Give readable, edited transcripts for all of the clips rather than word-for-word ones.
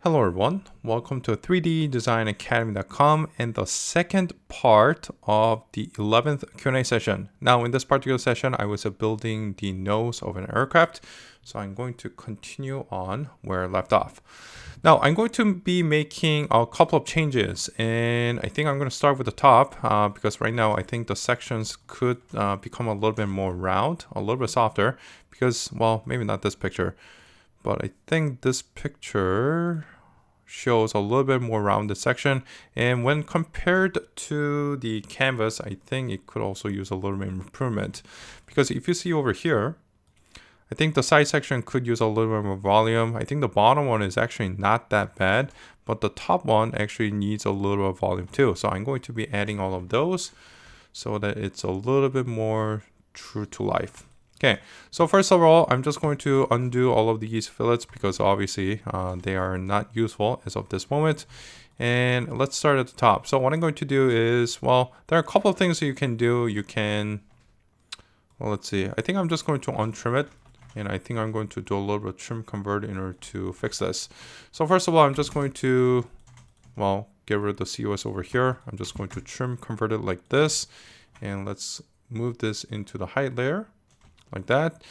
Hello everyone, welcome to 3ddesignacademy.com and the second part of the 11th Q&A session. Now in this particular session, I was building the nose of an aircraft, so I'm going to continue on where I left off. Now I'm going to be making a couple of changes, and I think I'm going to start with the top because right now I think the sections could become a little bit more round, a little bit softer because, well, maybe not this picture. But I think this picture shows a little bit more rounded section, and when compared to the canvas, I think it could also use a little bit of improvement, because if you see over here, I think the side section could use a little bit more volume. I think the bottom one is actually not that bad, but the top one actually needs a little bit of volume too. So I'm going to be adding all of those so that it's a little bit more true to life. Okay, so first of all, I'm just going to undo all of these fillets because obviously they are not useful as of this moment. And let's start at the top. So what I'm going to do is, well, there are a couple of things that you can do. You can, well, let's see. I think I'm just going to untrim it. And I think I'm going to do a little bit of trim convert in order to fix this. So first of all, I'm just going to, well, get rid of the COS over here. I'm just going to trim convert it like this. And let's move this into the height layer. Like that.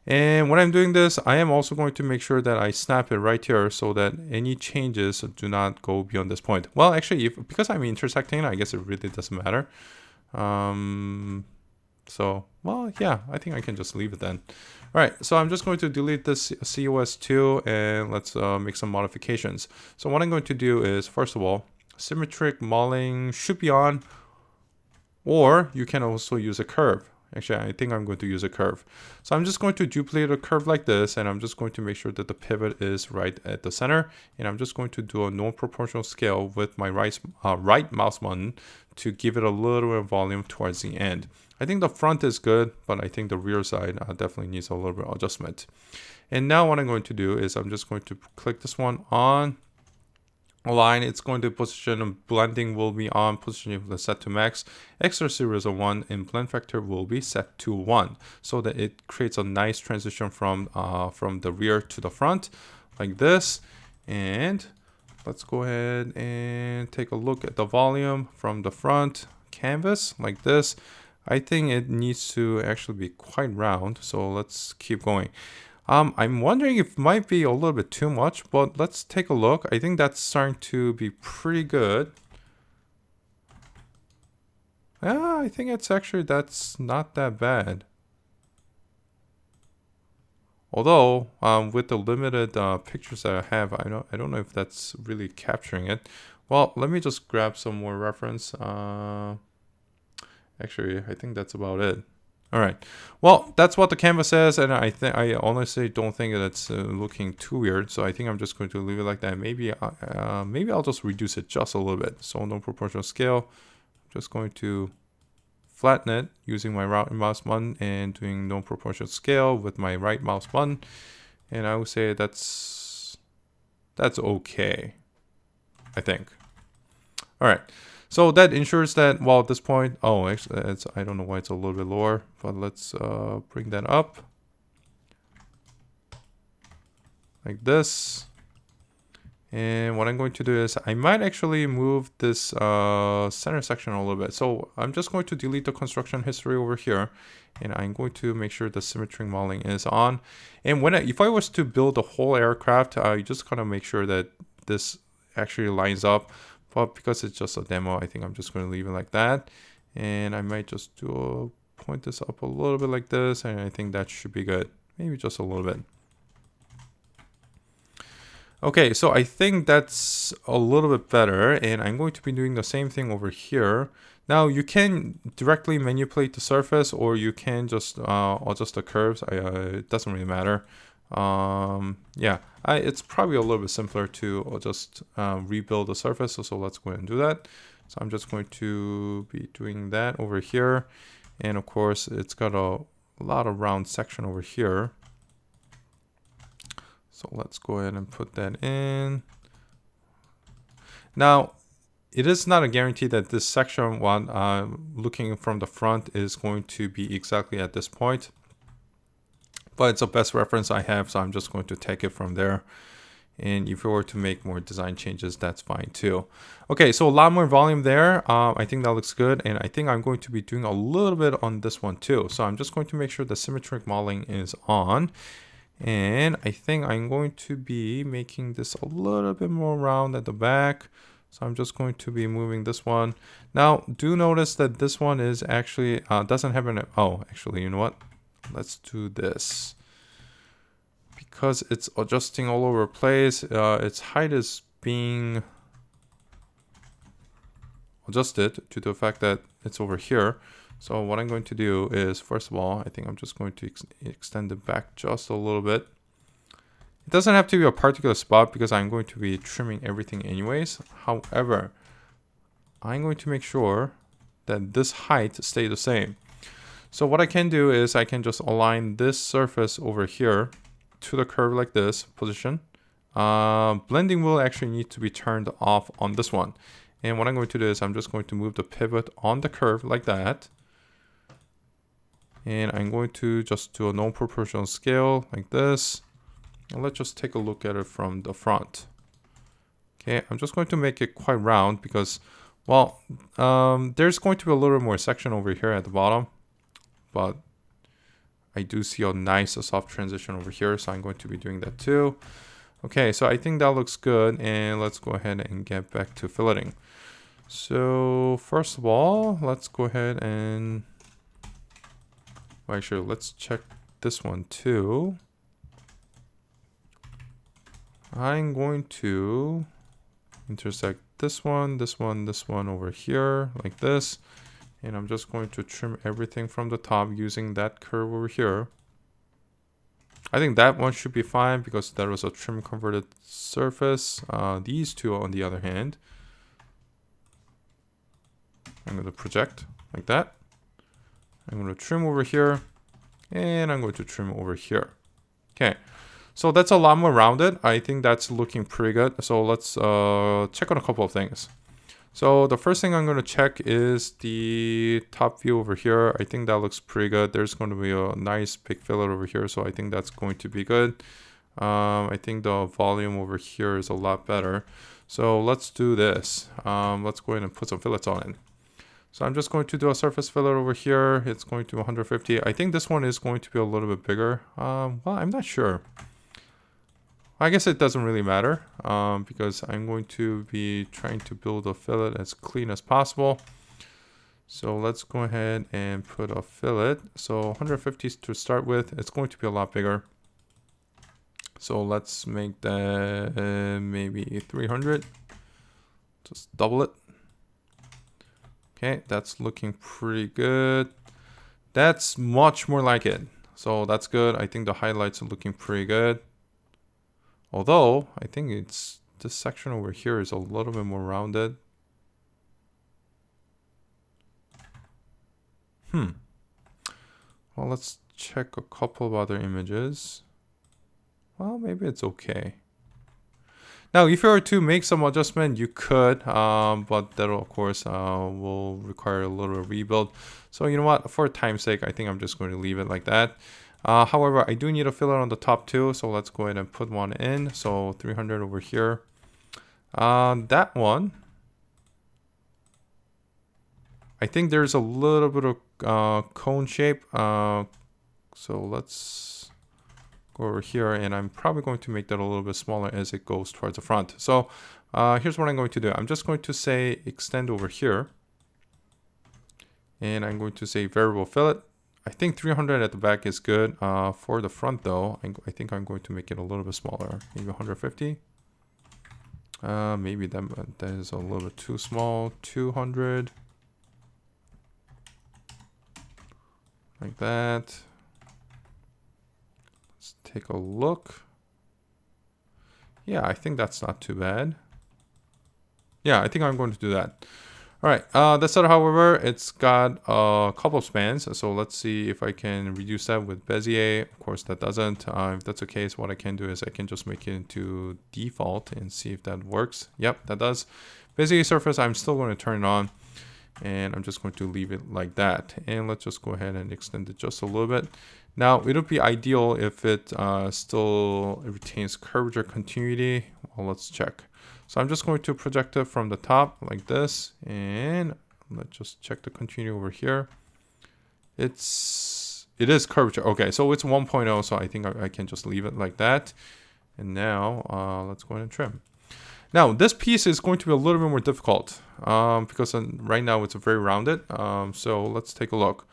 And when I'm doing this, I am also going to make sure that I snap it right here so that any changes do not go beyond this point. Well, actually, because I'm intersecting, I guess it really doesn't matter. So, well, yeah, I think I can just leave it then. All right, so I'm just going to delete this COS2 and let's make some modifications. So what I'm going to do is, first of all, symmetric mulling should be on, or you can also use a curve. Actually, I think I'm going to use a curve. So I'm just going to duplicate a curve like this, and I'm just going to make sure that the pivot is right at the center. And I'm just going to do a non-proportional scale with my right mouse button to give it a little bit of volume towards the end. I think the front is good, but I think the rear side definitely needs a little bit of adjustment. And now what I'm going to do is I'm just going to click this one on. Align, it's going to position, blending will be on, positioning set to max, X0 is a 1, and blend factor will be set to 1, so that it creates a nice transition from the rear to the front, like this. And let's go ahead and take a look at the volume from the front canvas, like this. I think it needs to actually be quite round, so let's keep going. I'm wondering if it might be a little bit too much, but let's take a look. I think that's starting to be pretty good. Yeah, I think it's actually, that's not that bad. Although, with the limited pictures that I have, I don't know if that's really capturing it. Well, let me just grab some more reference. Actually, I think that's about it. All right. Well, that's what the canvas says, and I honestly don't think that's looking too weird. So I think I'm just going to leave it like that. Maybe I'll just reduce it just a little bit. So no proportional scale. I'm just going to flatten it using my right mouse button and doing no proportional scale with my right mouse button. And I would say that's okay, I think. All right. So that ensures that, well, at this point, oh, actually, I don't know why it's a little bit lower, but let's bring that up like this. And what I'm going to do is I might actually move this center section a little bit. So I'm just going to delete the construction history over here, and I'm going to make sure the symmetric modeling is on. And if I was to build a whole aircraft, I just kind of make sure that this actually lines up. But because it's just a demo, I think I'm just going to leave it like that. And I might just point this up a little bit like this. And I think that should be good. Maybe just a little bit. Okay, so I think that's a little bit better. And I'm going to be doing the same thing over here. Now, you can directly manipulate the surface, or you can just adjust the curves. It doesn't really matter. Yeah, it's probably a little bit simpler to just rebuild the surface. So let's go ahead and do that. So I'm just going to be doing that over here. And of course, it's got a lot of round section over here. So let's go ahead and put that in. Now, it is not a guarantee that this section one, looking from the front, is going to be exactly at this point. But it's the best reference I have, so I'm just going to take it from there. And if you were to make more design changes, that's fine too. Okay, so a lot more volume there. I think that looks good. And I think I'm going to be doing a little bit on this one too. So I'm just going to make sure the symmetric modeling is on. And I think I'm going to be making this a little bit more round at the back. So I'm just going to be moving this one. Now, do notice that this one is actually, doesn't have an, oh, actually, you know what? Let's do this. Because it's adjusting all over the place, its height is being adjusted to the fact that it's over here. So what I'm going to do is, first of all, I think I'm just going to extend it back just a little bit. It doesn't have to be a particular spot because I'm going to be trimming everything anyways. However, I'm going to make sure that this height stays the same. So what I can do is I can just align this surface over here to the curve like this position. Blending will actually need to be turned off on this one. And what I'm going to do is I'm just going to move the pivot on the curve like that. And I'm going to just do a non-proportional scale like this. And let's just take a look at it from the front. Okay, I'm just going to make it quite round because, well, there's going to be a little more section over here at the bottom. But I do see a nice soft transition over here, so I'm going to be doing that too. Okay, so I think that looks good, and let's go ahead and get back to filleting. So first of all, let's go ahead and, well, actually, let's check this one too. I'm going to intersect this one, this one, this one over here like this. And I'm just going to trim everything from the top using that curve over here. I think that one should be fine because that was a trim converted surface. These two, on the other hand, I'm going to project like that. I'm going to trim over here, and I'm going to trim over here. Okay, so that's a lot more rounded. I think that's looking pretty good. So let's check on a couple of things. So the first thing I'm going to check is the top view over here. I think that looks pretty good. There's going to be a nice big fillet over here, so I think that's going to be good. I think the volume over here is a lot better. So let's do this. Let's go ahead and put some fillets on it. So I'm just going to do a surface fillet over here. It's going to be 150. I think this one is going to be a little bit bigger. Well, I'm not sure. I guess it doesn't really matter because I'm going to be trying to build a fillet as clean as possible. So let's go ahead and put a fillet. So 150 to start with. It's going to be a lot bigger. So let's make that maybe 300. Just double it. Okay, that's looking pretty good. That's much more like it. So that's good. I think the highlights are looking pretty good. Although, I think it's this section over here is a little bit more rounded. Well, let's check a couple of other images. Well, maybe it's okay. Now, if you were to make some adjustment, you could, but that, of course, will require a little rebuild. So, you know what? For time's sake, I think I'm just going to leave it like that. However, I do need a filler on the top too, so let's go ahead and put one in. So 300 over here. That one, I think there's a little bit of cone shape. So let's go over here, and I'm probably going to make that a little bit smaller as it goes towards the front. So here's what I'm going to do. I'm just going to say extend over here, and I'm going to say variable fillet. I think 300 at the back is good. For the front though, I think I'm going to make it a little bit smaller. Maybe 150. Maybe that is a little bit too small. 200. Like that. Let's take a look. Yeah, I think that's not too bad. Yeah, I think I'm going to do that. All right, that side, however, it's got a couple of spans. So let's see if I can reduce that with Bezier. Of course, that doesn't. If that's the case, what I can do is I can just make it into default and see if that works. Yep, that does. Bezier surface, I'm still going to turn it on. And I'm just going to leave it like that. And let's just go ahead and extend it just a little bit. Now, it would be ideal if it still retains curvature continuity. Well, let's check. So I'm just going to project it from the top like this. And let's just check the continuity over here. It is curvature. Okay, so it's 1.0, so I think I can just leave it like that. And now let's go ahead and trim. Now, this piece is going to be a little bit more difficult because right now it's very rounded. So let's take a look.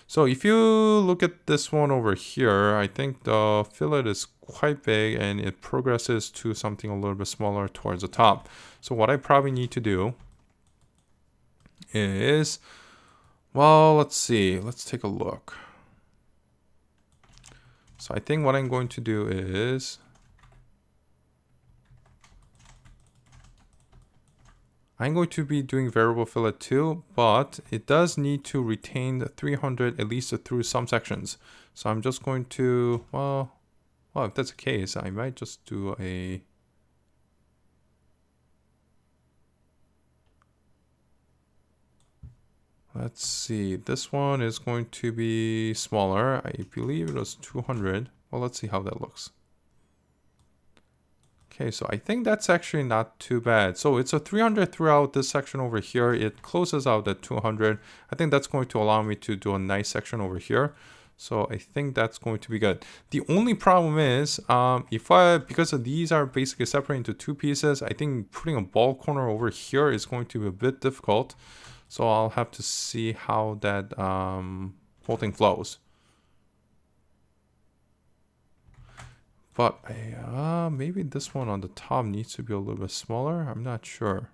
So if you look at this one over here, I think the fillet is quite big and it progresses to something a little bit smaller towards the top. So what I probably need to do is, well, let's see. Let's take a look. So I think what I'm going to do is, I'm going to be doing variable fillet too, but it does need to retain the 300 at least through some sections. So I'm just going to, well, if that's the case, I might just do a, let's see, this one is going to be smaller. I believe it was 200. Well, let's see how that looks. Okay, so I think that's actually not too bad. So it's a 300 throughout this section over here. It closes out at 200. I think that's going to allow me to do a nice section over here. So I think that's going to be good. The only problem is, because these are basically separated into two pieces, I think putting a ball corner over here is going to be a bit difficult. So I'll have to see how that whole thing flows. But maybe this one on the top needs to be a little bit smaller. I'm not sure.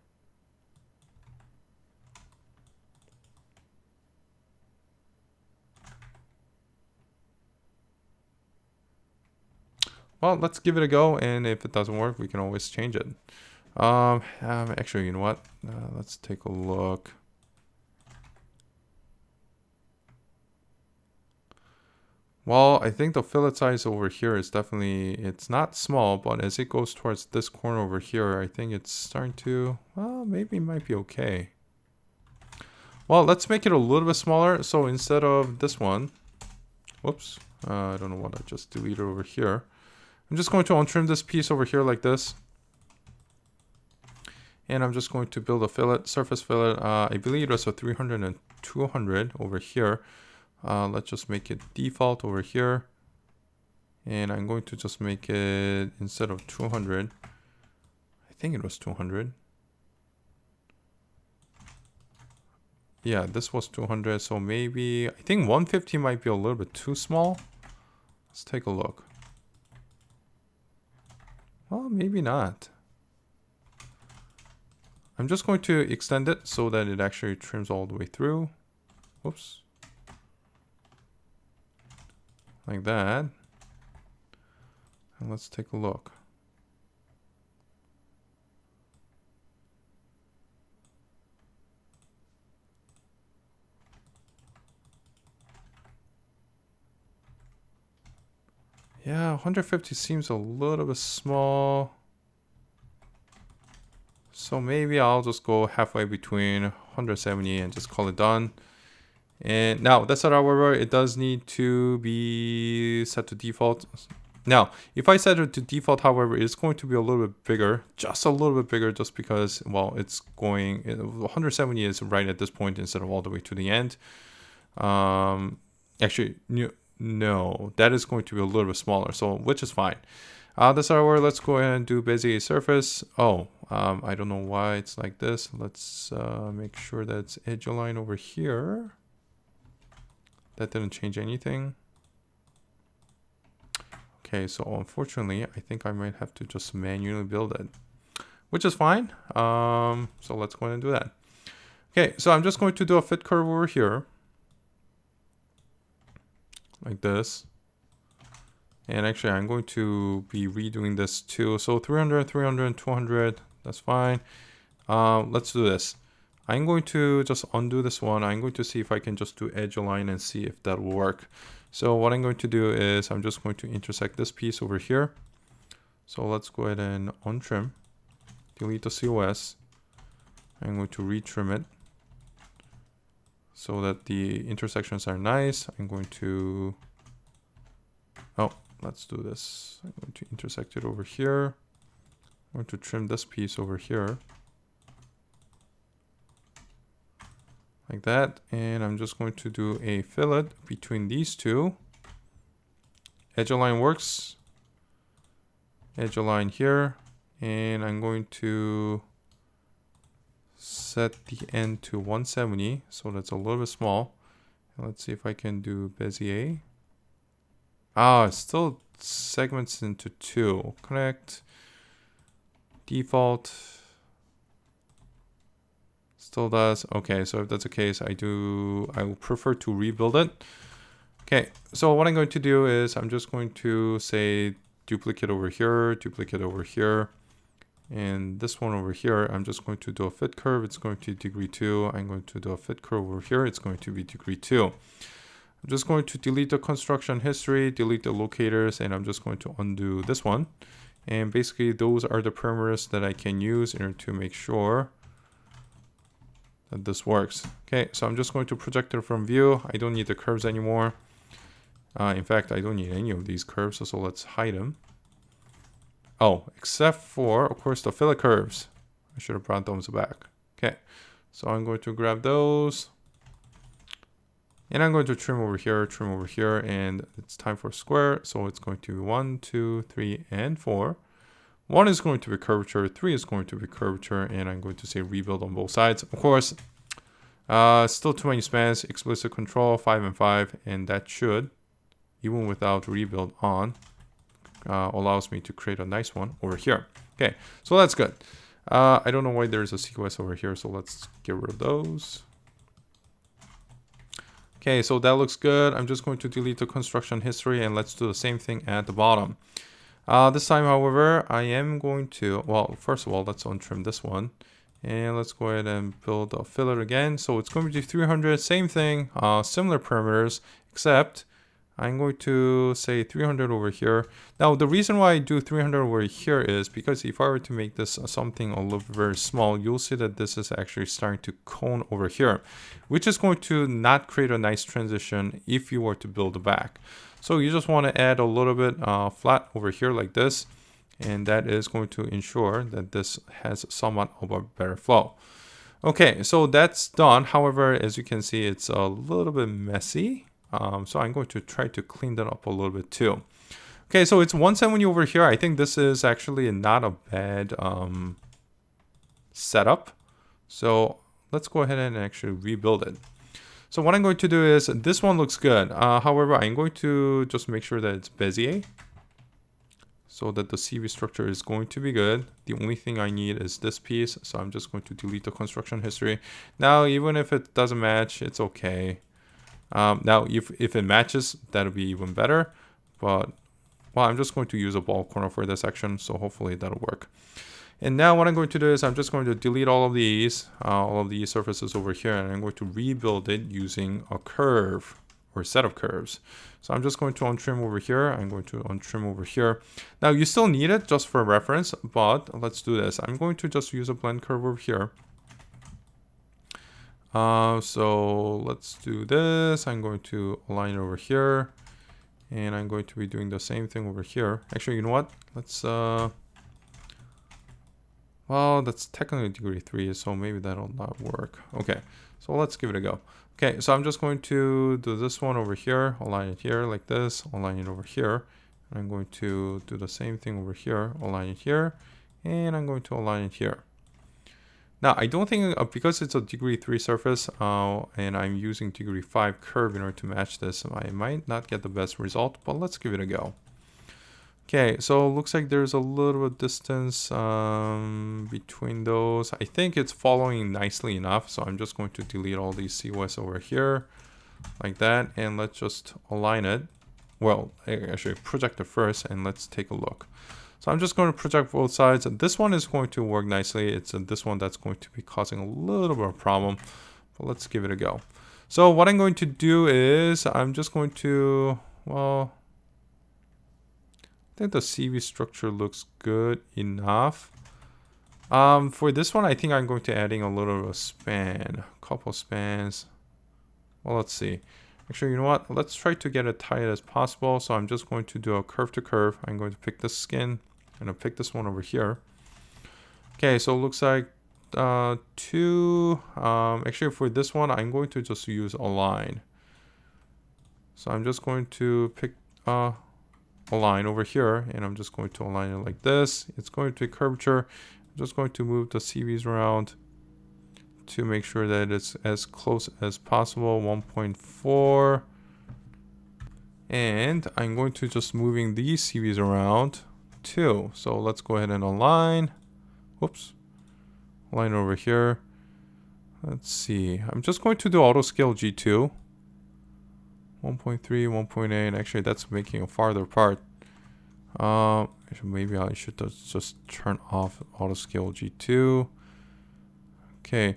Well, let's give it a go, and if it doesn't work, we can always change it. Actually, you know what? Let's take a look. Well, I think the fillet size over here is definitely, it's not small, but as it goes towards this corner over here, I think it's starting to, well, maybe it might be okay. Well, let's make it a little bit smaller. So instead of this one, whoops, I don't know what I just deleted over here. I'm just going to untrim this piece over here like this. And I'm just going to build a fillet, surface fillet. I believe it was a 300 and 200 over here. Let's just make it default over here. And I'm going to just make it, instead of 200, I think it was 200. Yeah, this was 200. So maybe, I think 150 might be a little bit too small. Let's take a look. Well, maybe not. I'm just going to extend it so that it actually trims all the way through. Whoops. Like that. And let's take a look. Yeah, 150 seems a little bit small. So maybe I'll just go halfway between 170 and just call it done. And now that's not, however, it does need to be set to default. Now, if I set it to default, however, it's going to be a little bit bigger, just a little bit bigger, just because, well, it's going, 170 is right at this point instead of all the way to the end. Actually, no, that is going to be a little bit smaller, so which is fine. That's our, let's go ahead and do Bezier surface. Oh, I don't know why it's like this. Let's make sure that it's edge align over here. That didn't change anything. Okay, so unfortunately, I think I might have to just manually build it, which is fine. So let's go ahead and do that. Okay, so I'm just going to do a fit curve over here, like this. And actually, I'm going to be redoing this too. So 300, 300, 200, that's fine. Let's do this. I'm going to just undo this one. I'm going to see if I can just do edge align and see if that will work. So what I'm going to do is I'm just going to intersect this piece over here. So let's go ahead and untrim, delete the COS. I'm going to retrim it. so that the intersections are nice. I'm going to, oh, let's do this. I'm going to intersect it over here. I'm going to trim this piece over here. Like that. And I'm just going to do a fillet between these two. Edge align works. Edge align here. And I'm going to set the end to 170. So that's a little bit small. Let's see if I can do Bezier. Ah, it still segments into two. Connect. Default. Still does. Okay, so if that's the case, I will prefer to rebuild it. Okay, so what I'm going to do is I'm just going to say duplicate over here, and this one over here, I'm just going to do a fit curve. It's going to be degree 2. I'm going to do a fit curve over here. It's going to be degree 2. I'm just going to delete the construction history, delete the locators, and I'm just going to undo this one. And basically, those are the parameters that I can use in order to make sure that this works. Okay, so I'm just going to project it from view. I don't need the curves anymore. In fact, I don't need any of these curves, so let's hide them. Oh, except for, of course, the fillet curves. I should have brought those back. Okay, so I'm going to grab those. And I'm going to trim over here, and it's time for square. So it's going to be 1, 2, 3, and 4. 1 is going to be curvature, 3 is going to be curvature, and I'm going to say rebuild on both sides. Of course, still too many spans, explicit control, 5 and 5, and that should, even without rebuild on, allows me to create a nice one over here. Okay, so that's good. I don't know why there's a CQS over here, so let's get rid of those. Okay, so that looks good. I'm just going to delete the construction history, and let's do the same thing at the bottom. This time, however, I am going to, well, first of all, let's untrim this one. And let's go ahead and build a fillet again. So it's going to be 300, same thing, similar parameters, except I'm going to say 300 over here. Now, the reason why I do 300 over here is because if I were to make this something a little very small, you'll see that this is actually starting to cone over here, which is going to not create a nice transition if you were to build the back. So you just want to add a little bit flat over here like this, and that is going to ensure that this has somewhat of a better flow. Okay, so that's done. However, as you can see, it's a little bit messy. So I'm going to try to clean that up a little bit too. Okay, so it's 170 over here. I think this is actually not a bad setup. So let's go ahead and actually rebuild it. So what I'm going to do is, this one looks good. However, I'm going to just make sure that it's Bezier, so that the CV structure is going to be good. The only thing I need is this piece. So I'm just going to delete the construction history. Now, even if it doesn't match, it's okay. Now, if it matches, that'll be even better. But, well, I'm just going to use a ball corner for this section. So hopefully that'll work. And now what I'm going to do is I'm just going to delete all of these surfaces over here, and I'm going to rebuild it using a curve or a set of curves. So I'm just going to untrim over here. I'm going to untrim over here. Now you still need it just for reference, but let's do this. I'm going to just use a blend curve over here. So let's do this. I'm going to align it over here, and I'm going to be doing the same thing over here. Actually, you know what? Let's well, that's technically degree 3, so maybe that'll not work. Okay, so let's give it a go. Okay, so I'm just going to do this one over here, align it here like this, align it over here. I'm going to do the same thing over here, align it here, and I'm going to align it here. Now, I don't think, because it's a degree 3 surface, and I'm using degree 5 curve in order to match this, I might not get the best result, but let's give it a go. Okay, so it looks like there's a little bit of distance between those. I think it's following nicely enough, so I'm just going to delete all these COS over here, like that, and let's just align it. Well, actually project it first, and let's take a look. So I'm just going to project both sides. This one is going to work nicely. It's this one that's going to be causing a little bit of a problem, but let's give it a go. So what I'm going to do is I'm just going to, well, I think the CV structure looks good enough. For this one, I think I'm going to adding a little of a span, a couple spans. well, let's see. Actually, you know what? Let's try to get it tight as possible. So I'm just going to do a curve to curve. I'm going to pick the skin and I'll pick this one over here. Okay, so it looks like two. Actually, for this one, I'm going to just use align. So I'm just going to pick a line over here, and I'm just going to align it like this. It's going to be curvature. I'm just going to move the CVs around to make sure that it's as close as possible, 1.4. And I'm going to just moving these CVs around too. So let's go ahead and align. Whoops. Align over here. Let's see. I'm just going to do auto scale G2. 1.3, 1.8. Actually, that's making a farther apart. Maybe I should just turn off auto scale G2. Okay.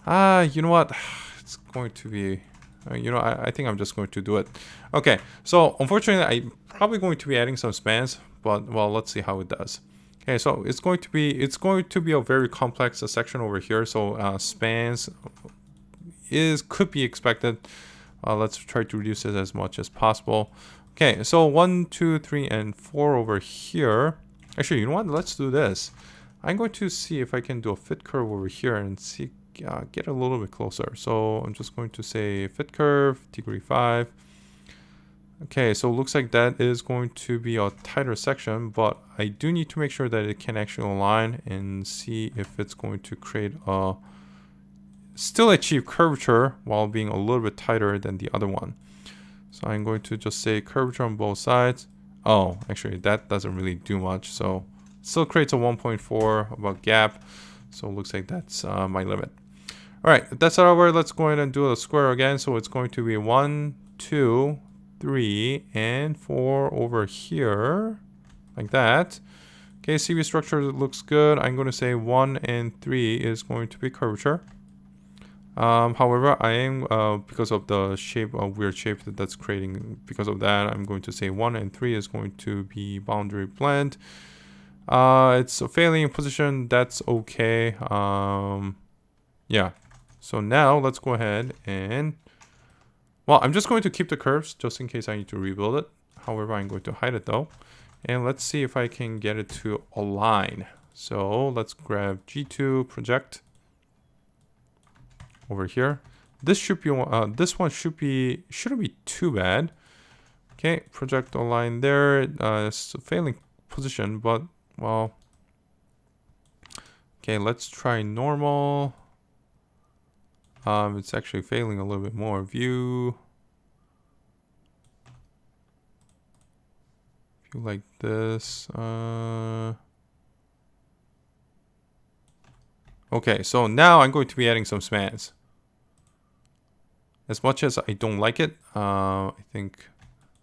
You know what? It's going to be. I think I'm just going to do it. Okay. So unfortunately, I'm probably going to be adding some spans, but well, let's see how it does. Okay. So it's going to be a very complex section over here. So spans could be expected. Let's try to reduce it as much as possible. Okay, so 1, 2, 3, and 4 over here. Actually, you know what? Let's do this. I'm going to see if I can do a fit curve over here and see, get a little bit closer. So I'm just going to say fit curve, degree 5. Okay, so it looks like that is going to be a tighter section, but I do need to make sure that it can actually align and see if it's going to create a still achieve curvature while being a little bit tighter than the other one. So I'm going to just say curvature on both sides. Oh, actually that doesn't really do much. So it still creates a 1.4 about gap. So it looks like that's my limit. All right, if that's over, let's go ahead and do a square again. So it's going to be 1, 2, 3, and 4 over here, like that. Okay, CV structure looks good. I'm going to say 1 and 3 is going to be curvature. However, I am, because of the shape, weird shape that's creating, because of that, I'm going to say 1 and 3 is going to be boundary blend. It's a failing position. That's okay. Yeah. So now let's go ahead and, well, I'm just going to keep the curves just in case I need to rebuild it. However, I'm going to hide it though. And let's see if I can get it to align. So let's grab G2 project. Over here, this should be this one shouldn't be too bad. Okay, project align there. It's a failing position, but well. Okay, let's try normal. It's actually failing a little bit more. View like this. Okay, so now I'm going to be adding some spans. As much as I don't like it, I think,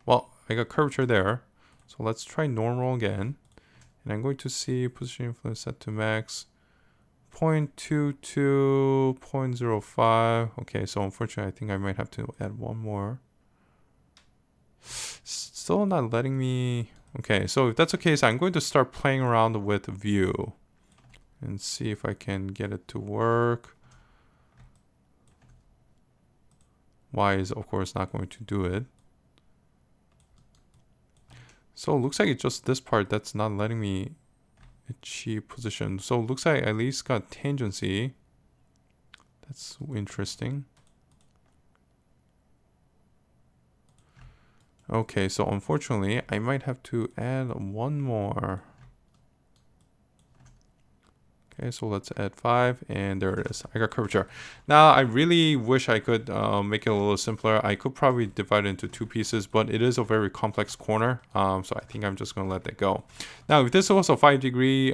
well, I got curvature there. So let's try normal again. And I'm going to see position influence set to max. 0.22, 0.05. Okay, so unfortunately, I think I might have to add one more. Still not letting me. Okay, so if that's the case, I'm going to start playing around with view and see if I can get it to work. Y is of course not going to do it. So it looks like it's just this part that's not letting me achieve position. So it looks like I at least got tangency. That's interesting. Okay, so unfortunately I might have to add one more. Okay, so let's add 5, and there it is. I got curvature. Now, I really wish I could make it a little simpler. I could probably divide it into 2 pieces, but it is a very complex corner, so I think I'm just going to let that go. Now, if this was a 5-degree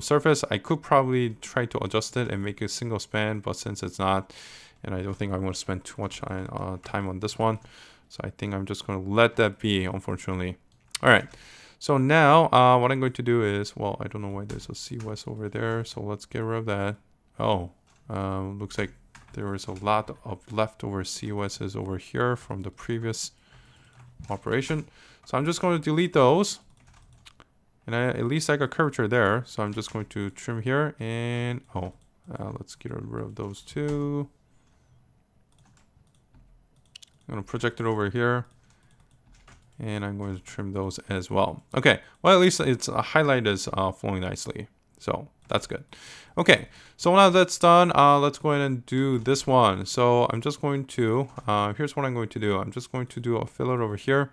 surface, I could probably try to adjust it and make it a single span, but since it's not, and I don't think I want to spend too much time on this one, so I think I'm just going to let that be, unfortunately. All right. So now what I'm going to do is, well, I don't know why there's a CWS over there. So let's get rid of that. Oh, looks like there is a lot of leftover CWSs over here from the previous operation. So I'm just going to delete those. And at least I got curvature there. So I'm just going to trim here and, let's get rid of those two. I'm going to project it over here. And I'm going to trim those as well. Okay, well, at least its highlight is flowing nicely. So that's good. Okay, so now that's done, let's go ahead and do this one. So I'm just going to, here's what I'm going to do. I'm just going to do a fillet over here.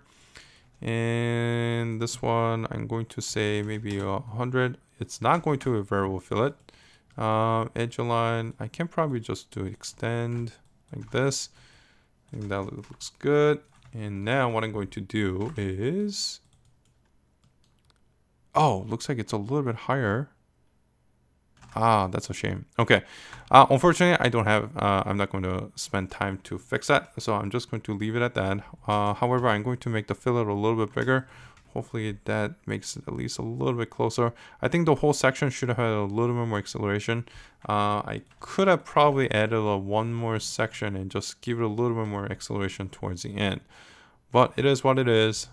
And this one, I'm going to say maybe 100. It's not going to be a variable fillet. Edge align, I can probably just do extend like this. I think that looks good. And now what I'm going to do is, oh, looks like it's a little bit higher. Ah, that's a shame. Okay. Unfortunately, I don't have, I'm not going to spend time to fix that. So I'm just going to leave it at that. However, I'm going to make the fillet a little bit bigger. Hopefully that makes it at least a little bit closer. I think the whole section should have had a little bit more acceleration. I could have probably added one more section and just give it a little bit more acceleration towards the end. But it is what it is.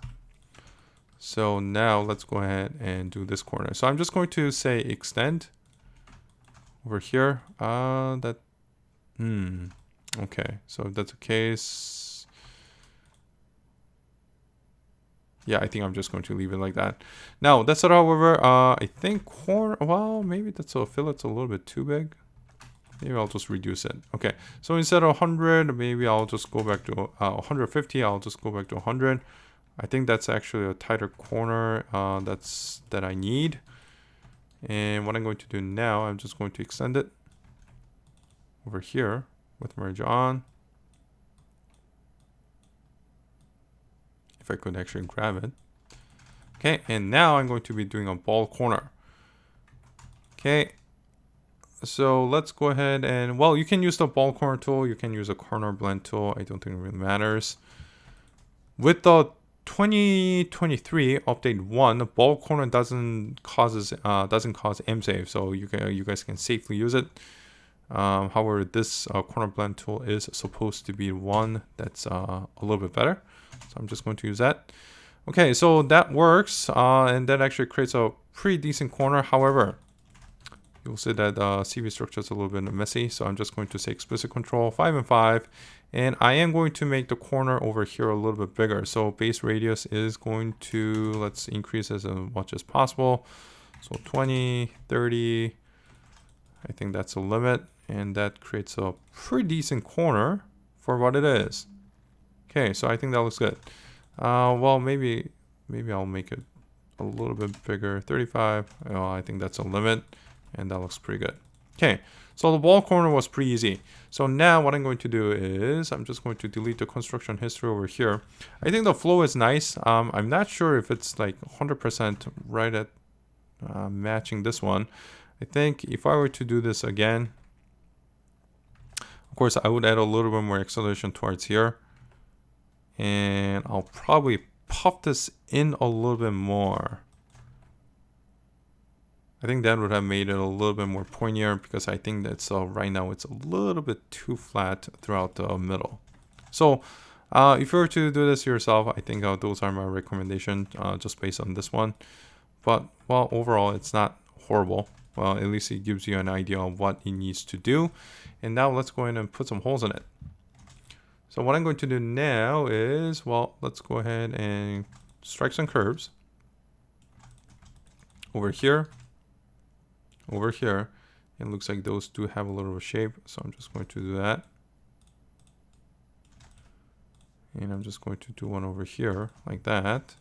So now let's go ahead and do this corner. So I'm just going to say extend over here. Okay. So if that's the case, yeah, I think I'm just going to leave it like that. Now that's it. However, I think corner, well, maybe that's a fillet's a little bit too big. Maybe I'll just reduce it. Okay, so instead of 100, maybe I'll just go back to 150. I'll just go back to 100. I think that's actually a tighter corner that I need. And what I'm going to do now, I'm just going to extend it over here with merge on. If I could actually grab it. Okay, and now I'm going to be doing a ball corner. Okay. So let's go ahead and, well, you can use the ball corner tool. You can use a corner blend tool. I don't think it really matters. With the 2023 update 1, ball corner doesn't cause M-save, so you guys can safely use it. However, this corner blend tool is supposed to be one that's a little bit better. So I'm just going to use that. Okay, so that works, and that actually creates a pretty decent corner. However, you'll see that CV structure is a little bit messy. So I'm just going to say explicit control 5 and 5. And I am going to make the corner over here a little bit bigger. So base radius is going to, let's increase as much as possible. So 20, 30, I think that's a limit. And that creates a pretty decent corner for what it is. Okay, so I think that looks good. Well, maybe I'll make it a little bit bigger, 35. Oh, I think that's a limit. And that looks pretty good. Okay, so the ball corner was pretty easy. So now what I'm going to do is I'm just going to delete the construction history over here. I think the flow is nice. I'm not sure if it's like 100% right at matching this one. I think if I were to do this again, of course, I would add a little bit more acceleration towards here. And I'll probably puff this in a little bit more. I think that would have made it a little bit more pointier because I think that's right now it's a little bit too flat throughout the middle. So if you were to do this yourself, I think those are my recommendations just based on this one. But well, overall, it's not horrible. Well, at least it gives you an idea of what it needs to do. And now let's go in and put some holes in it. So what I'm going to do now is, well, let's go ahead and strike some curves over here. Over here, it looks like those do have a little shape, so I'm just going to do that. And I'm just going to do one over here like that.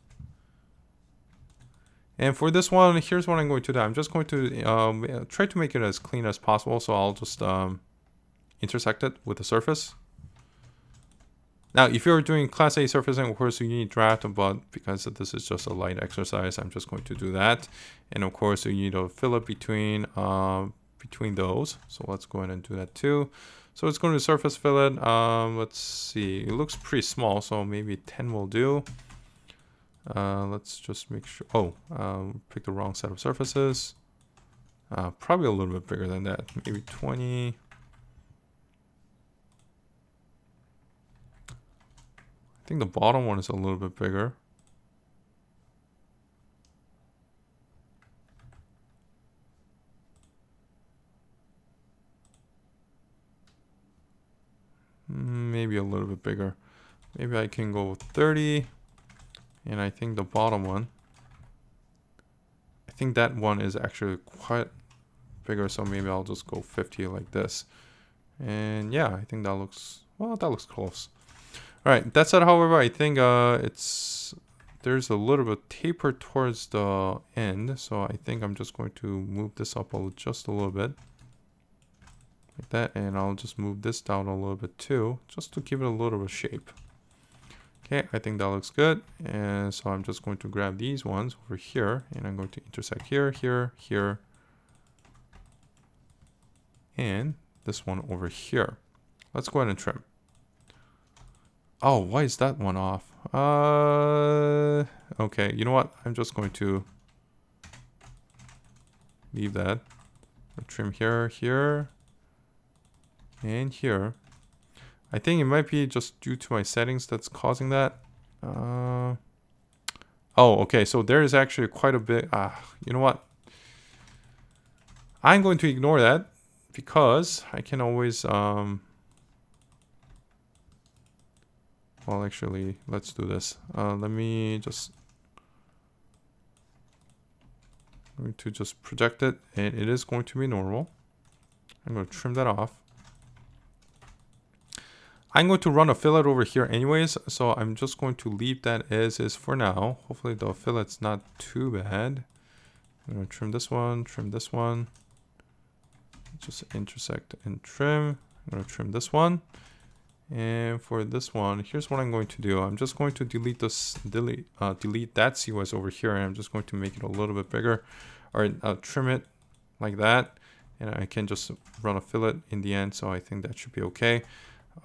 And for this one, here's what I'm going to do. I'm just going to try to make it as clean as possible. So I'll just intersect it with the surface. Now, if you're doing Class A surfacing, of course, you need draft, but because this is just a light exercise, I'm just going to do that. And of course, you need a fillet between those. So let's go ahead and do that too. So it's going to surface fillet. Let's see, it looks pretty small, so maybe 10 will do. Let's just make sure. Oh, pick the wrong set of surfaces. Probably a little bit bigger than that, maybe 20. I think the bottom one is a little bit bigger. Maybe a little bit bigger. Maybe I can go 30. And I think the bottom one, I think that one is actually quite bigger. So maybe I'll just go 50 like this. And yeah, I think that looks, well, that looks close. All right, that said, however, I think there's a little bit taper towards the end. So I think I'm just going to move this up just a little bit. Like that, and I'll just move this down a little bit too, just to give it a little bit of shape. Okay, I think that looks good. And so I'm just going to grab these ones over here, and I'm going to intersect here, here, here, and this one over here. Let's go ahead and trim. Oh, why is that one off? Okay, you know what? I'm just going to leave that. I'll trim here, here, and here. I think it might be just due to my settings that's causing that. Oh, okay. So there is actually quite a bit. You know what? I'm going to ignore that because I can always. Well, actually, let's do this. Let me just. I'm going to just project it, and it is going to be normal. I'm going to trim that off. I'm going to run a fillet over here anyways, so I'm just going to leave that as is for now. Hopefully the fillet's not too bad. I'm going to trim this one, just intersect and trim. I'm going to trim this one. And for this one, here's what I'm going to do. I'm just going to delete this, delete that COS over here, and I'm just going to make it a little bit bigger. All right, I'll trim it like that, and I can just run a fillet in the end, so I think that should be okay.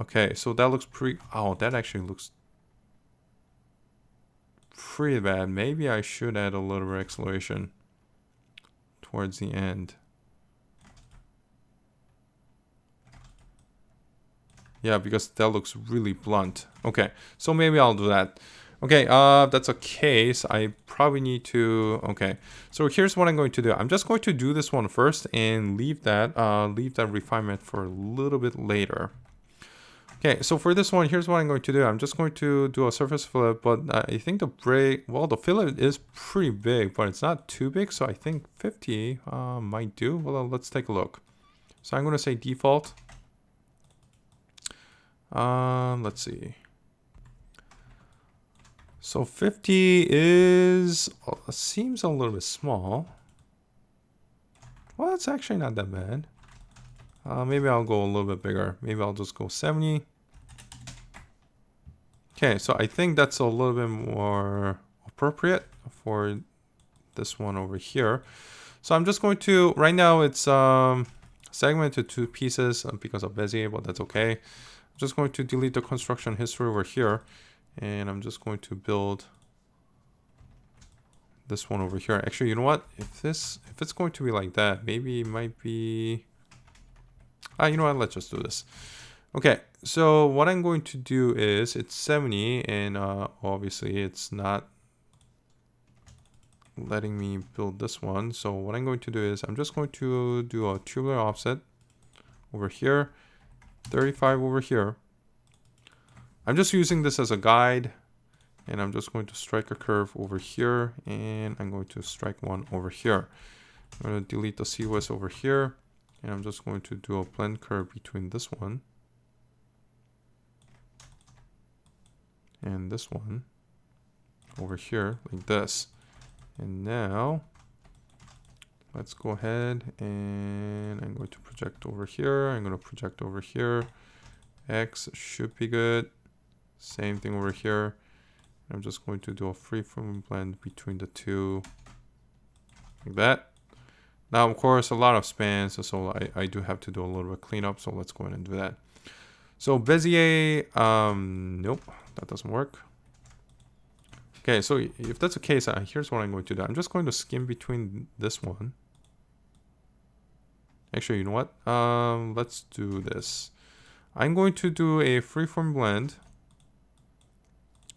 Okay, so that looks pretty... Oh, that actually looks pretty bad. Maybe I should add a little bit of acceleration towards the end. Yeah, because that looks really blunt. Okay, so maybe I'll do that. Okay, that's a case. I probably need to... Okay, so here's what I'm going to do. I'm just going to do this one first and leave that refinement for a little bit later. Okay, so for this one, here's what I'm going to do. I'm just going to do a surface fillet, but I think the break, well, the fillet is pretty big, but it's not too big. So I think 50 might do. Well, let's take a look. So I'm going to say default. Let's see. So 50 is, seems a little bit small. Well, it's actually not that bad. Maybe I'll go a little bit bigger. Maybe I'll just go 70. Okay, so I think that's a little bit more appropriate for this one over here. So I'm just going to, right now it's segmented to 2 pieces because of Bezier, but that's okay. I'm just going to delete the construction history over here, and I'm just going to build this one over here. Actually, you know what? If it's going to be like that, maybe it might be... you know what? Let's just do this. Okay, so what I'm going to do is it's 70, and obviously it's not letting me build this one. So what I'm going to do is I'm just going to do a tubular offset over here, 35 over here. I'm just using this as a guide, and I'm just going to strike a curve over here, and I'm going to strike one over here. I'm going to delete the COS over here, and I'm just going to do a blend curve between this one and this one over here like this. And now let's go ahead, and I'm going to project over here. I'm going to project over here. X should be good. Same thing over here. I'm just going to do a freeform blend between the two like that. Now, of course, a lot of spans, so I do have to do a little bit of cleanup. So let's go ahead and do that. So Bezier, nope, that doesn't work. Okay, so if that's the case, here's what I'm going to do. I'm just going to skim between this one. Actually, you know what? Let's do this. I'm going to do a freeform blend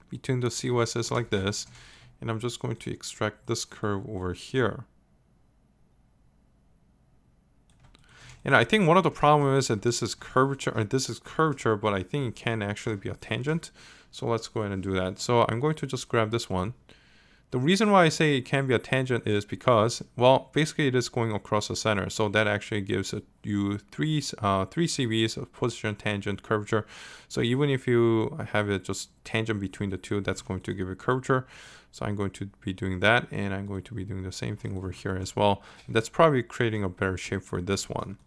between the COSs like this, and I'm just going to extract this curve over here. And I think one of the problems is that this is curvature, or this is curvature, but I think it can actually be a tangent. So let's go ahead and do that. So I'm going to just grab this one. The reason why I say it can be a tangent is because, well, basically it is going across the center. So that actually gives you three CVs of position, tangent, curvature. So even if you have it just tangent between the two, that's going to give a curvature. So I'm going to be doing that, and I'm going to be doing the same thing over here as well. And that's probably creating a better shape for this one.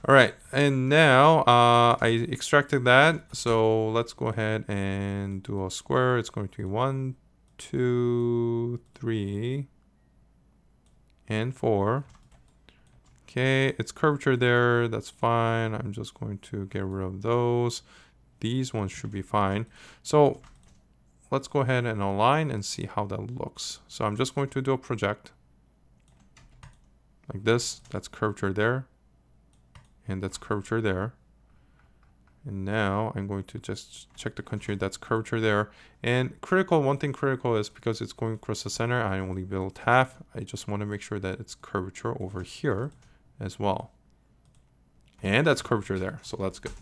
All right, and now I extracted that. So let's go ahead and do a square. It's going to be 1, 2, 3, and 4. Okay, it's curvature there. That's fine. I'm just going to get rid of those. These ones should be fine. So let's go ahead and align and see how that looks. So I'm just going to do a project like this. That's curvature there, and that's curvature there. And now I'm going to just check the country. That's curvature there. And critical, one thing critical is because it's going across the center, I only built half. I just want to make sure that it's curvature over here as well. And that's curvature there. So that's good.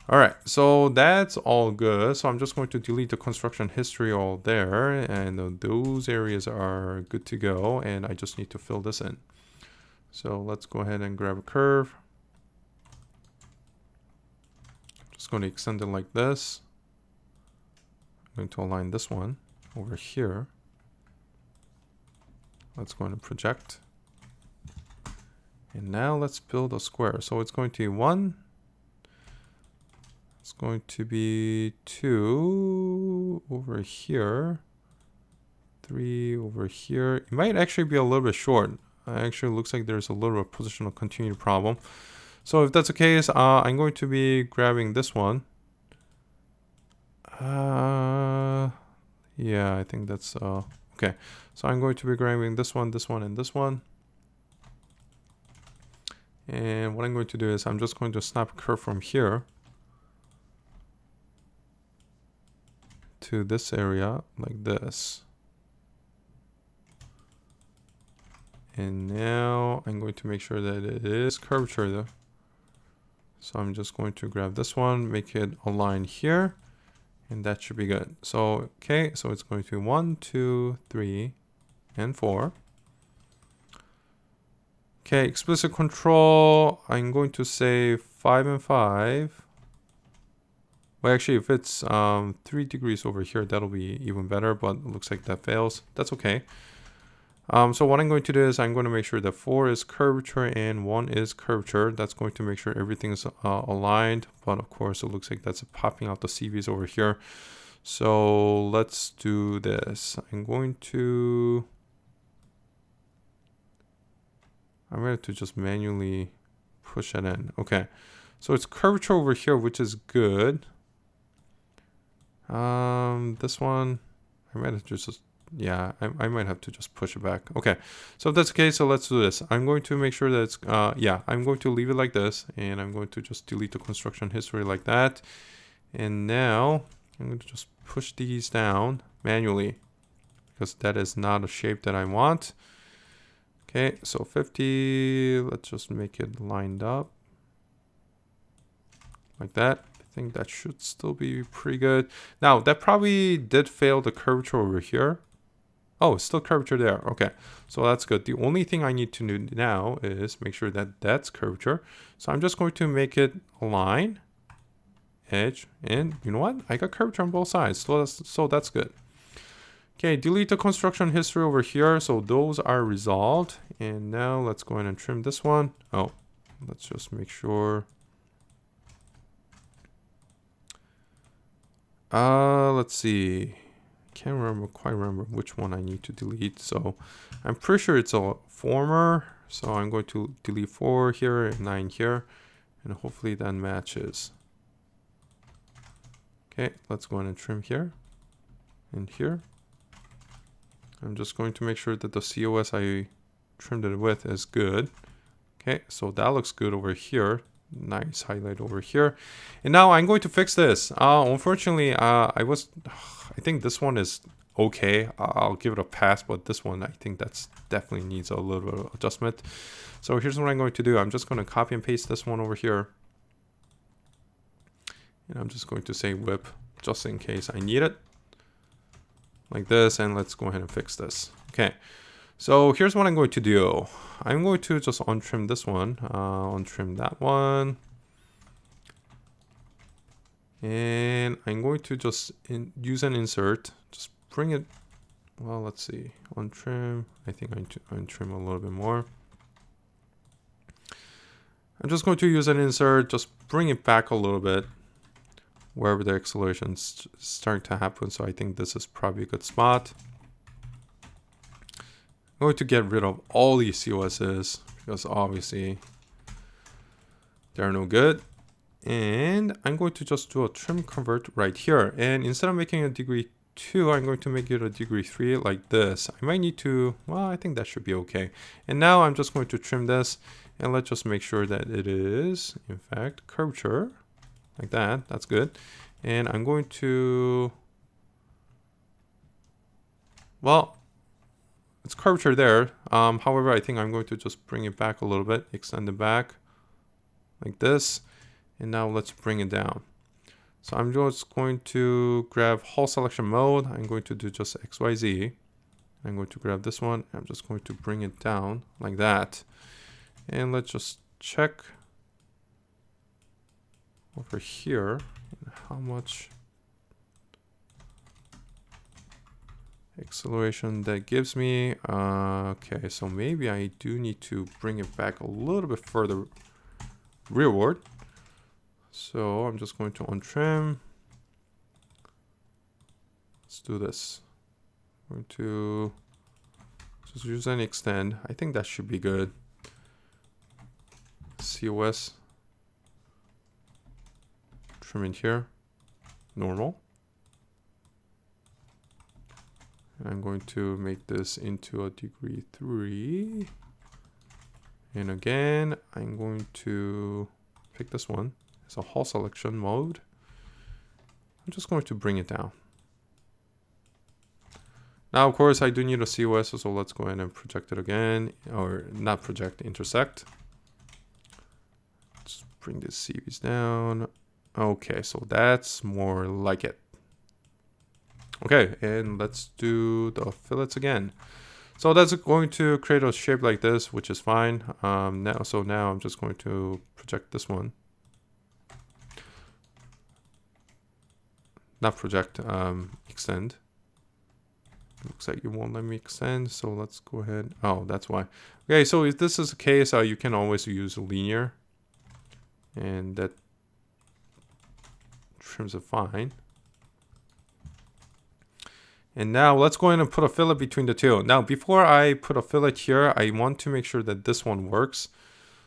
All right, so that's all good. So I'm just going to delete the construction history all there. And those areas are good to go. And I just need to fill this in. So let's go ahead and grab a curve. Just going to extend it like this. I'm going to align this one over here. Let's go and project. And now let's build a square. So it's going to be 1. It's going to be 2 over here. 3 over here. It might actually be a little bit short. Actually looks like there's a little bit of positional continuity problem. So if that's the case, I'm going to be grabbing this one. Yeah, I think that's okay. So I'm going to be grabbing this one, and this one. And what I'm going to do is I'm just going to snap a curve from here to this area like this. And now I'm going to make sure that it is curvature though. So I'm just going to grab this one, make it align here, and that should be good. So, okay, so it's going to be 1, 2, 3, and 4. Okay, explicit control, I'm going to say 5 and 5. Well, actually, if it's 3 degrees over here, that'll be even better, but it looks like that fails. That's okay. So what I'm going to do is I'm going to make sure that 4 is curvature and 1 is curvature. That's going to make sure everything is aligned. But of course, it looks like that's popping out the CVs over here. So let's do this. I'm going to just manually push it in. Okay. So it's curvature over here, which is good. This one, I might have to just... Yeah, I might have to just push it back. Okay, so if that's the case, so let's do this. I'm going to make sure that it's, I'm going to leave it like this, and I'm going to just delete the construction history like that. And now I'm going to just push these down manually because that is not a shape that I want. Okay, so 50, let's just make it lined up like that. I think that should still be pretty good. Now, that probably did fail the curvature over here. Oh, it's still curvature there. Okay, so that's good. The only thing I need to do now is make sure that that's curvature. So I'm just going to make it align, edge, and you know what? I got curvature on both sides, so that's good. Okay, delete the construction history over here. So those are resolved. And now let's go ahead and trim this one. Oh, let's just make sure. Let's see. Can't quite remember which one I need to delete. So I'm pretty sure it's a former. So I'm going to delete 4 here and 9 here. And hopefully that matches. Okay, let's go ahead and trim here and here. I'm just going to make sure that the COS I trimmed it with is good. Okay, so that looks good over here. Nice highlight over here. And now I'm going to fix this. Unfortunately, I think this one is okay. I'll give it a pass, but this one, I think that's definitely needs a little bit of adjustment. So here's what I'm going to do. I'm just going to copy and paste this one over here. And I'm just going to say whip just in case I need it. Like this, and let's go ahead and fix this. Okay, so here's what I'm going to do. I'm going to just untrim this one, untrim that one. And I'm going to just use an insert, just bring it, well, let's see, untrim. I think I untrim a little bit more. I'm just going to use an insert, just bring it back a little bit wherever the acceleration's starting to happen. So I think this is probably a good spot. I'm going to get rid of all these COSs because obviously they're no good. And I'm going to just do a trim convert right here. And instead of making a degree 2, I'm going to make it a degree 3 like this. I might need to, well, I think that should be okay. And now I'm just going to trim this, and let's just make sure that it is, in fact, curvature like that. That's good. And I'm going to, well, it's curvature there. However, I think I'm going to just bring it back a little bit, extend it back like this. And now let's bring it down. So I'm just going to grab hull selection mode. I'm going to do just XYZ. I'm going to grab this one. I'm just going to bring it down like that. And let's just check over here how much acceleration that gives me. Okay, so maybe I do need to bring it back a little bit further rearward. So I'm just going to untrim. Let's do this. I'm going to just use an extend. I think that should be good. COS. Trim in here. Normal. And I'm going to make this into a degree 3. And again, I'm going to pick this one. It's a hull selection mode. I'm just going to bring it down. Now, of course, I do need a COS, so let's go ahead and project it again, or not project, intersect. Let's bring the CVs down. Okay, so that's more like it. Okay, and let's do the fillets again. So that's going to create a shape like this, which is fine. Now I'm just going to project this one. Not project, extend. Looks like you won't let me extend, so let's go ahead. Oh, that's why. Okay, so if this is the case, you can always use linear, and that trims it fine. And now let's go ahead and put a fillet between the two. Now, before I put a fillet here, I want to make sure that this one works.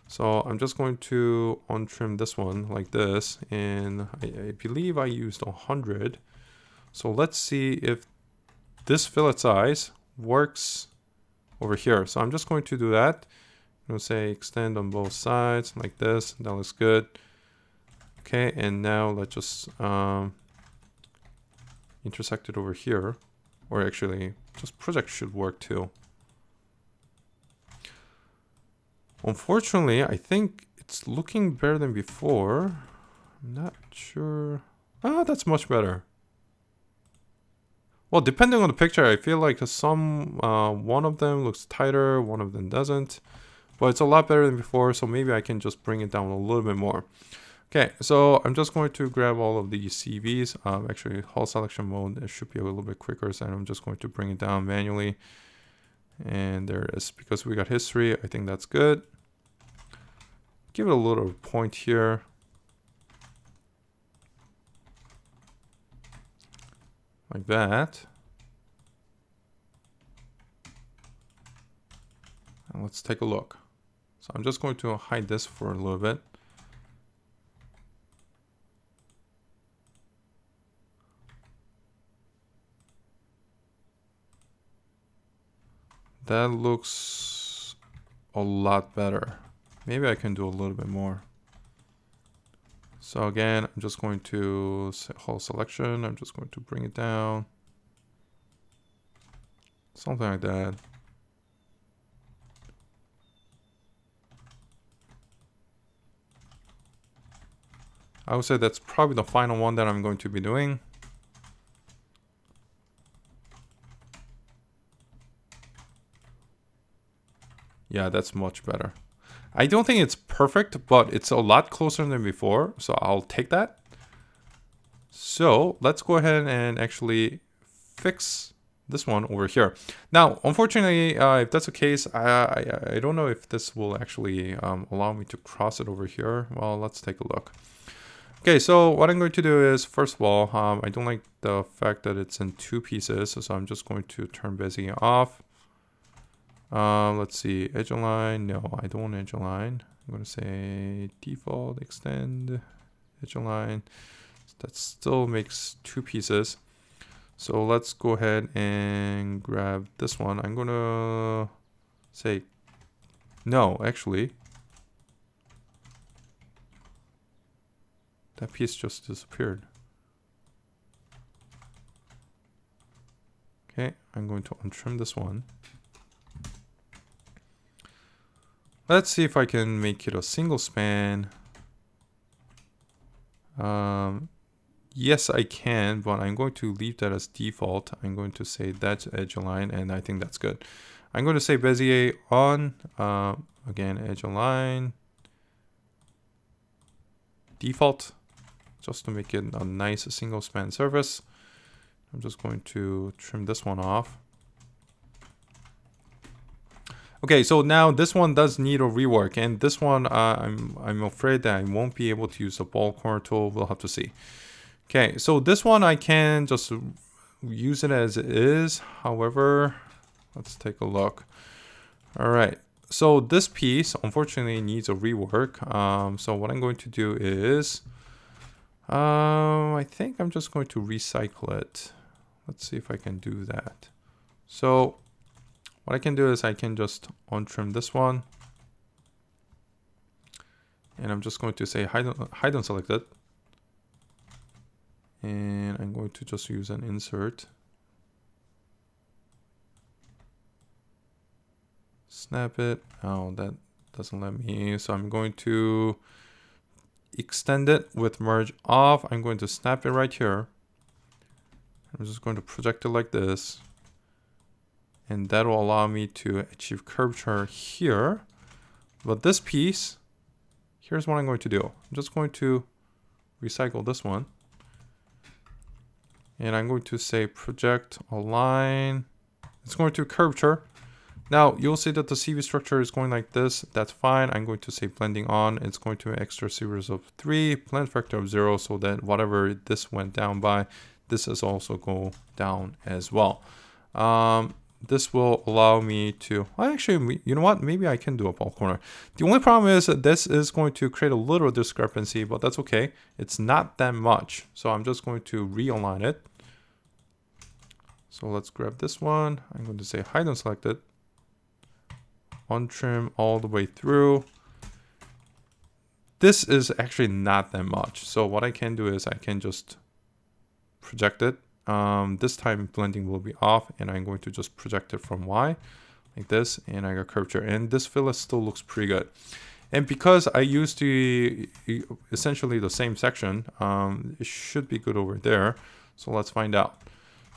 So I'm just going to untrim this one like this, and I believe I used 100. So let's see if this fillet size works over here. So I'm just going to do that. I'm going to say extend on both sides like this. That looks good. Okay, and now let's just intersect it over here. Or actually, just project should work too. Unfortunately, I think it's looking better than before. I'm not sure. Ah, that's much better. Well, depending on the picture, I feel like some one of them looks tighter, one of them doesn't. But it's a lot better than before, so maybe I can just bring it down a little bit more. Okay, so I'm just going to grab all of these CVs. Actually, hull selection mode, it should be a little bit quicker, so I'm just going to bring it down manually. And there it is. Because we got history, I think that's good. Give it a little point here. Like that. And let's take a look. So I'm just going to hide this for a little bit. That looks a lot better. Maybe I can do a little bit more. So again, I'm just going to hull selection. I'm just going to bring it down. Something like that. I would say that's probably the final one that I'm going to be doing. Yeah, that's much better. I don't think it's perfect, but it's a lot closer than before, so I'll take that. So let's go ahead and actually fix this one over here. Now, unfortunately, if that's the case, I don't know if this will actually allow me to cross it over here. Well, let's take a look. Okay, so what I'm going to do is, first of all, I don't like the fact that it's in two pieces, so I'm just going to turn Bezier off. Let's see, edge align. No, I don't want edge align. I'm going to say default extend edge align. That still makes two pieces. So let's go ahead and grab this one. I'm going to say no, actually. That piece just disappeared. Okay, I'm going to untrim this one. Let's see if I can make it a single span. Yes, I can, but I'm going to leave that as default. I'm going to say that's edge align, and I think that's good. I'm going to say Bezier on, again, edge align, default, just to make it a nice single span surface. I'm just going to trim this one off. Okay, so now this one does need a rework, and this one I'm afraid that I won't be able to use the ball corner tool. We'll have to see. Okay, so this one I can just use it as it is. However, let's take a look. All right, so this piece unfortunately needs a rework. So what I'm going to do is, I think I'm just going to recycle it. Let's see if I can do that. So what I can do is I can just untrim this one. And I'm just going to say hide unselected. And I'm going to just use an insert. Snap it. Oh, that doesn't let me. So I'm going to extend it with merge off. I'm going to snap it right here. I'm just going to project it like this. And that will allow me to achieve curvature here. But this piece, here's what I'm going to do. I'm just going to recycle this one. And I'm going to say project align. It's going to curvature. Now you'll see that the CV structure is going like this. That's fine. I'm going to say blending on. It's going to extra series of 3, blend factor of 0, so that whatever this went down by, this is also go down as well. This will allow me to, actually, you know what? Maybe I can do a ball corner. The only problem is that this is going to create a little discrepancy, but that's okay. It's not that much. So I'm just going to realign it. So let's grab this one. I'm going to say hide unselected. Untrim all the way through. This is actually not that much. So what I can do is I can just project it. This time blending will be off, and I'm going to just project it from Y like this, and I got curvature, and this fillet still looks pretty good. And because I used to essentially the same section, it should be good over there. So let's find out.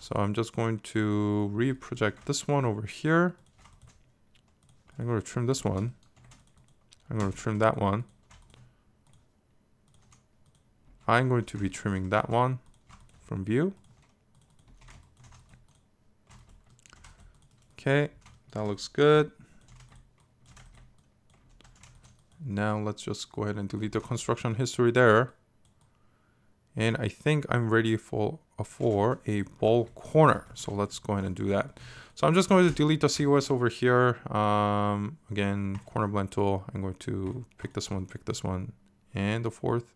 So I'm just going to reproject this one over here. I'm going to trim this one. I'm going to trim that one. I'm going to be trimming that one from view. Okay, that looks good. Now let's just go ahead and delete the construction history there. And I think I'm ready for a ball corner. So let's go ahead and do that. So I'm just going to delete the COS over here. Again, corner blend tool. I'm going to pick this one, and the fourth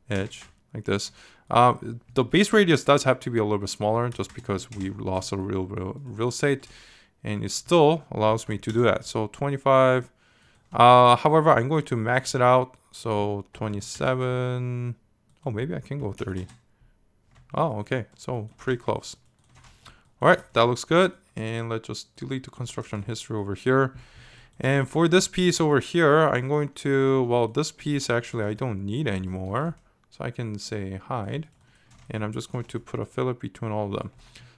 edge like this. The base radius does have to be a little bit smaller just because we lost a real estate, and it still allows me to do that. So 25. However, I'm going to max it out. So 27. Oh, maybe I can go 30. Oh, okay. So pretty close. All right, that looks good. And let's just delete the construction history over here. And for this piece over here, I'm going to, well, this piece actually I don't need anymore. So I can say hide. And I'm just going to put a fillet between all of them.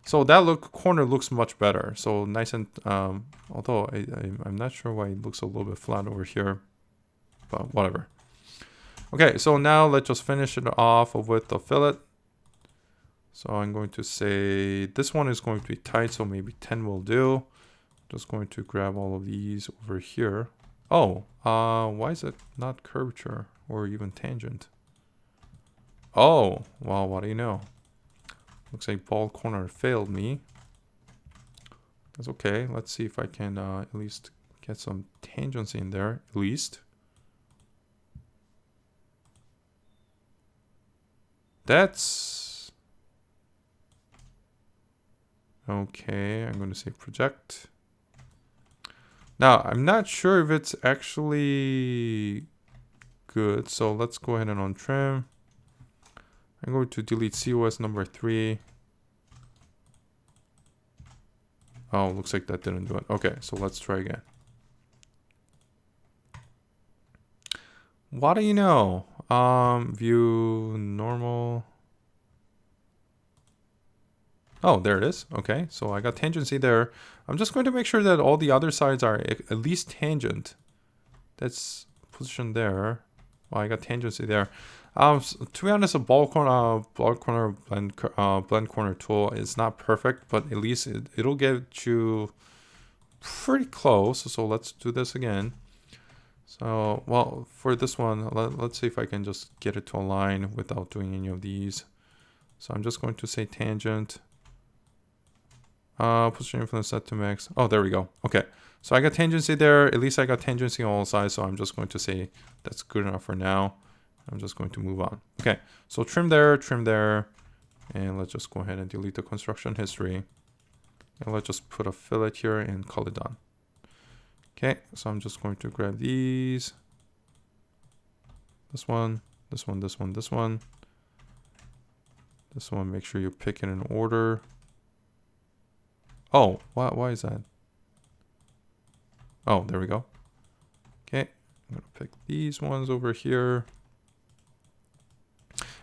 So that corner looks much better. So nice and, although I'm not sure why it looks a little bit flat over here, but whatever. Okay, so now let's just finish it off with the fillet. So I'm going to say this one is going to be tight, so maybe 10 will do. Just going to grab all of these over here. Oh, why is it not curvature or even tangent? Oh, well, what do you know? Looks like ball corner failed me. That's okay. Let's see if I can at least get some tangents in there, at least. That's okay. I'm going to say project. Now, I'm not sure if it's actually good. So let's go ahead and untrim. I'm going to delete COS number 3. Oh, looks like that didn't do it. Okay, so let's try again. What do you know? View normal. Oh, there it is. Okay, so I got tangency there. I'm just going to make sure that all the other sides are at least tangent. That's positioned there. Well, I got tangency there. To be honest, a blend corner tool is not perfect, but at least it'll get you pretty close. So let's do this again. So, well, for this one, let's see if I can just get it to align without doing any of these. So I'm just going to say tangent. Position influence set to max. Oh, there we go. Okay. So I got tangency there. At least I got tangency on all sides. So I'm just going to say that's good enough for now. I'm just going to move on. Okay, so trim there, and let's just go ahead and delete the construction history. And let's just put a fillet here and call it done. Okay, so I'm just going to grab these. This one, this one, this one, this one. This one, make sure you pick it in order. Oh, why is that? Oh, there we go. Okay, I'm gonna pick these ones over here.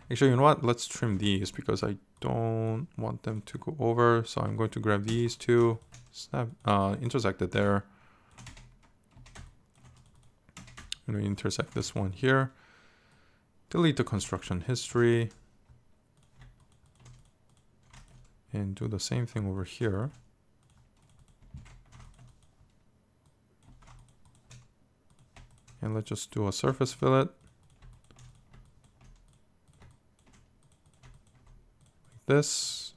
Actually, you know what? Let's trim these because I don't want them to go over. So I'm going to grab these two, snap, intersect it there. I'm going to intersect this one here. Delete the construction history. And do the same thing over here. And let's just do a surface fillet. This.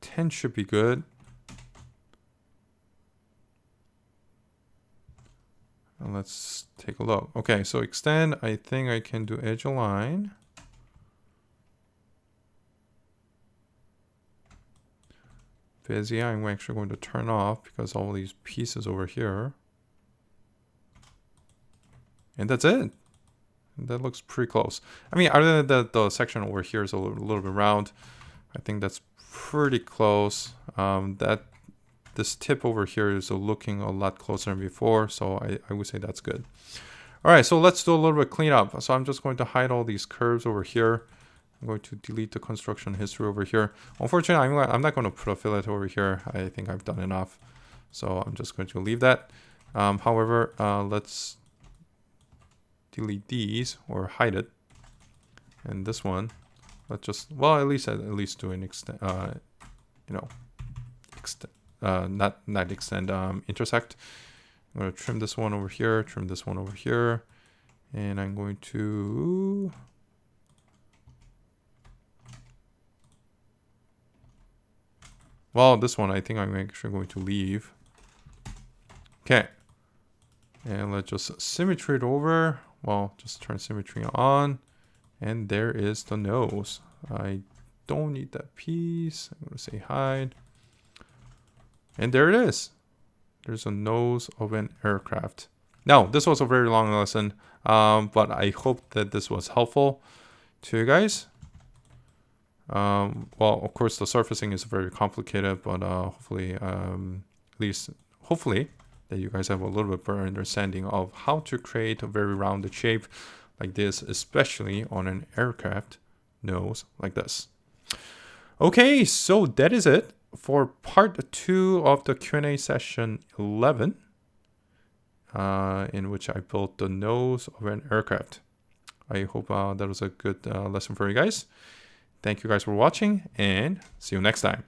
$10 should be good. And let's take a look. Okay, so extend, I think I can do edge align. Bezier, I'm actually going to turn off because all these pieces over here. And that's it. That looks pretty close. I mean, other than that, the section over here is a little bit round. I think that's pretty close. This tip over here is looking a lot closer than before, so I would say that's good. All right, so let's do a little bit cleanup. So I'm just going to hide all these curves over here. I'm going to delete the construction history over here. Unfortunately, I'm not going to put a fillet over here. I think I've done enough, so I'm just going to leave that. However, let's delete these or hide it. And this one, let's just, well, at least do an extend, not extend, intersect. I'm going to trim this one over here, trim this one over here, and I'm going to this one I think I'm actually going to leave. Okay, and let's just symmetry it over. Well, just turn symmetry on, and there is the nose. I don't need that piece. I'm going to say hide. And there it is. There's a nose of an aircraft. Now, this was a very long lesson, but I hope that this was helpful to you guys. Well, of course, the surfacing is very complicated, but hopefully, hopefully that you guys have a little bit better understanding of how to create a very rounded shape like this, especially on an aircraft nose like this. Okay, so that is it for part 2 of the Q&A session 11, in which I built the nose of an aircraft. I hope that was a good lesson for you guys. Thank you guys for watching, and see you next time.